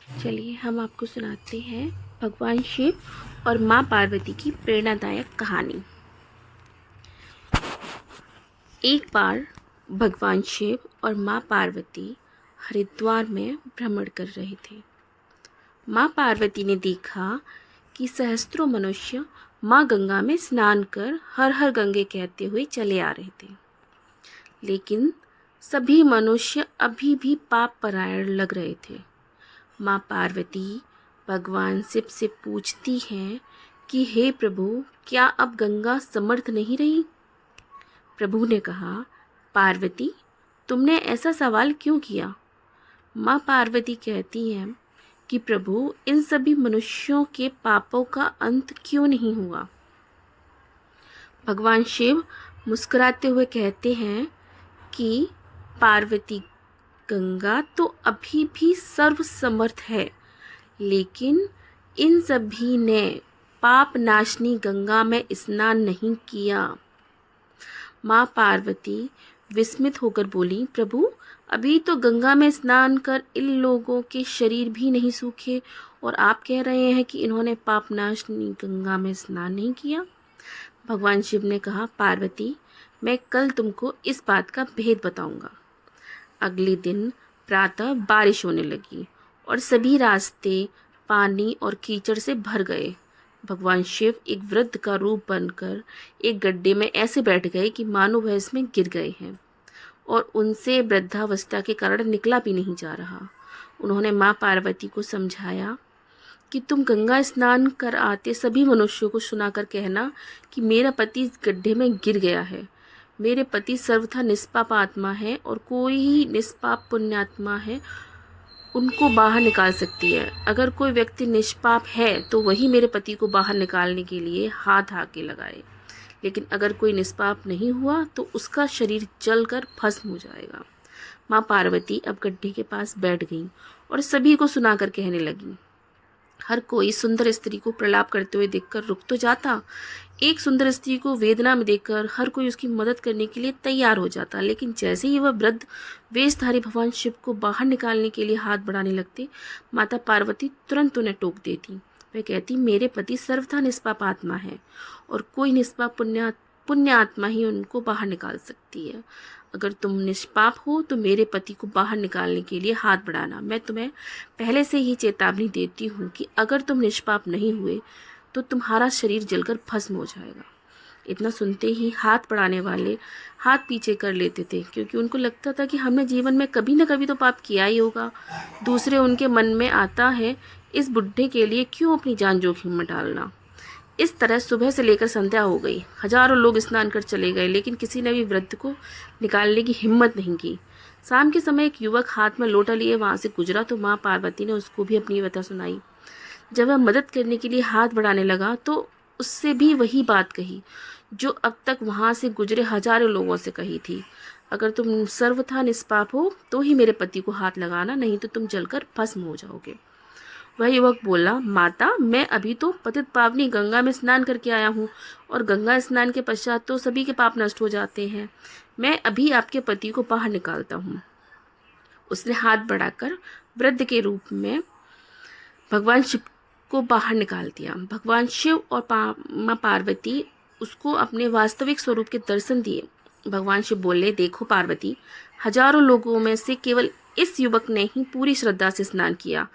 चलिए हम आपको सुनाते हैं भगवान शिव और माँ पार्वती की प्रेरणादायक कहानी। एक बार भगवान शिव और माँ पार्वती हरिद्वार में भ्रमण कर रहे थे। माँ पार्वती ने देखा कि सहस्त्रों मनुष्य माँ गंगा में स्नान कर हर हर गंगे कहते हुए चले आ रहे थे, लेकिन सभी मनुष्य अभी भी पाप परायण लग रहे थे। माँ पार्वती भगवान शिव से पूछती हैं कि हे प्रभु, क्या अब गंगा समर्थ नहीं रही? प्रभु ने कहा, पार्वती, तुमने ऐसा सवाल क्यों किया? माँ पार्वती कहती हैं कि प्रभु, इन सभी मनुष्यों के पापों का अंत क्यों नहीं हुआ? भगवान शिव मुस्कुराते हुए कहते हैं कि पार्वती, गंगा तो अभी भी सर्वसमर्थ है, लेकिन इन सभी ने पाप नाशनी गंगा में स्नान नहीं किया। माँ पार्वती विस्मित होकर बोली, प्रभु, अभी तो गंगा में स्नान कर इन लोगों के शरीर भी नहीं सूखे और आप कह रहे हैं कि इन्होंने पाप नाशनी गंगा में स्नान नहीं किया। भगवान शिव ने कहा, पार्वती, मैं कल तुमको इस बात का भेद बताऊंगा। अगले दिन प्रातः बारिश होने लगी और सभी रास्ते पानी और कीचड़ से भर गए। भगवान शिव एक वृद्ध का रूप बनकर एक गड्ढे में ऐसे बैठ गए कि मानो वह इसमें गिर गए हैं और उनसे वृद्धावस्था के कारण निकला भी नहीं जा रहा। उन्होंने माँ पार्वती को समझाया कि तुम गंगा स्नान कर आते सभी मनुष्यों को सुनाकर कहना कि मेरा पति इस गड्ढे में गिर गया है। मेरे पति सर्वथा निष्पाप आत्मा है और कोई ही निष्पाप पुण्यात्मा है उनको बाहर निकाल सकती है। अगर कोई व्यक्ति निष्पाप है तो वही मेरे पति को बाहर निकालने के लिए हाथ आगे लगाए, लेकिन अगर कोई निष्पाप नहीं हुआ तो उसका शरीर जलकर भस्म हो जाएगा। माँ पार्वती अब गड्ढे के पास बैठ गई और सभी को सुनाकर कहने लगी। हर कोई सुंदर स्त्री को प्रलाप करते हुए देखकर रुक तो जाता, एक सुंदर स्त्री को वेदना में देखकर हर कोई उसकी मदद करने के लिए तैयार हो जाता, लेकिन जैसे ही वह वृद्ध वेशधारी भगवान शिव को बाहर निकालने के लिए हाथ बढ़ाने लगते, माता पार्वती तुरंत उन्हें टोक देती। वह कहती, मेरे पति सर्वथा निष्पाप आत्मा है और कोई निष्पाप पुण्य आत्मा ही उनको बाहर निकाल सकती है। अगर तुम निष्पाप हो तो मेरे पति को बाहर निकालने के लिए हाथ बढ़ाना। मैं तुम्हें पहले से ही चेतावनी देती हूँ कि अगर तुम निष्पाप नहीं हुए तो तुम्हारा शरीर जलकर भस्म हो जाएगा। इतना सुनते ही हाथ बढ़ाने वाले हाथ पीछे कर लेते थे, क्योंकि उनको लगता था कि हमने जीवन में कभी न कभी तो पाप किया ही होगा। दूसरे उनके मन में आता है, इस बुढ़े के लिए क्यों अपनी जान जोखिम में डालना। इस तरह सुबह से लेकर संध्या हो गई। हजारों लोग स्नान कर चले गए, लेकिन किसी ने भी वृद्ध को निकालने की हिम्मत नहीं की। शाम के समय एक युवक हाथ में लोटा लिए वहां से गुजरा तो माँ पार्वती ने उसको भी अपनी व्यथा सुनाई। जब वह मदद करने के लिए हाथ बढ़ाने लगा तो उससे भी वही बात कही जो अब तक वहां से गुजरे हजारों लोगों से कही थी, अगर तुम सर्वथा निष्पाप हो तो ही मेरे पति को हाथ लगाना, नहीं तो तुम जलकर भस्म हो जाओगे। वह युवक बोला, माता, मैं अभी तो पतित पावनी गंगा में स्नान करके आया हूँ और गंगा स्नान के पश्चात तो सभी के पाप नष्ट हो जाते हैं। मैं अभी आपके पति को बाहर निकालता हूँ। उसने हाथ बढ़ाकर वृद्ध के रूप में भगवान शिव को बाहर निकाल दिया। भगवान शिव और माँ पार्वती उसको अपने वास्तविक स्वरूप के दर्शन दिए। भगवान शिव बोले, देखो पार्वती, हजारों लोगों में से केवल इस युवक ने ही पूरी श्रद्धा से स्नान किया।